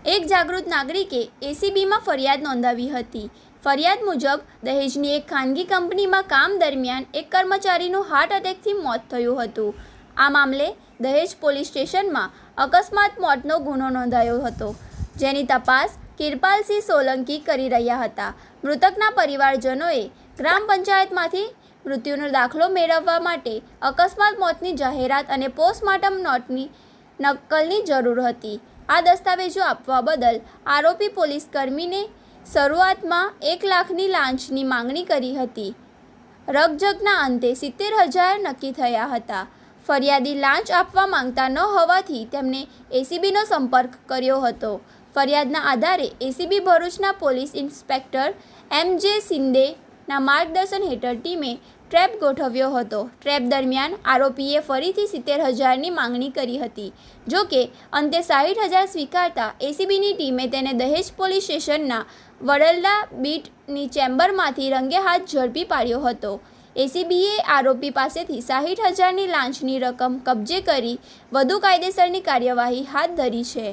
એક જાગૃત નાગરિકે એસીબીમાં ફરિયાદ નોંધાવી હતી. ફરિયાદ મુજબ દહેજની એક ખાનગી કંપનીમાં કામ દરમિયાન એક કર્મચારીનું હાર્ટ એટેકથી મોત થયું હતું. આ મામલે દહેજ પોલીસ સ્ટેશનમાં અકસ્માત મોતનો ગુનો નોંધાયો હતો, જેની તપાસ કિરપાલસિંહ સોલંકી કરી રહ્યા હતા. મૃતકના પરિવારજનોએ ગ્રામ પંચાયતમાંથી મૃત્યુનો દાખલો મેળવવા માટે અકસ્માત મોતની જાહેરાત અને પોસ્ટમોર્ટમ નોટની નકલની જરૂર હતી. આ દસ્તાવેજો આપવા બદલ આરોપી પોલીસ કર્મીને શરૂઆતમાં 1 લાખની લાંચની માંગણી કરી હતી. રકઝકના અંતે 70,000 નક્કી થયા હતા. ફરિયાદી લાંચ આપવા માંગતા ન હોવાથી તેમણે એસીબીનો સંપર્ક કર્યો હતો. ફરિયાદના આધારે એસીબી ભરૂચના પોલીસ ઇન્સ્પેક્ટર MJ શિંદેના માર્ગદર્શન હેઠળ ટીમે ટ્રેપ ગોઠવ્યો હતો. ટ્રેપ દરમિયાન આરોપીએ ફરીથી 70,000ની માંગણી કરી હતી. જો કે અંતે 60,000 સ્વીકારતા એસીબીની ટીમે તેને દહેજ પોલીસ સ્ટેશનના વડલા બીટની ચેમ્બરમાંથી રંગે હાથ ઝડપી પાડ્યો હતો. એસીબીએ આરોપી પાસેથી 60,000ની લાંચની રકમ કબજે કરી વધુ કાયદેસરની કાર્યવાહી હાથ ધરી છે.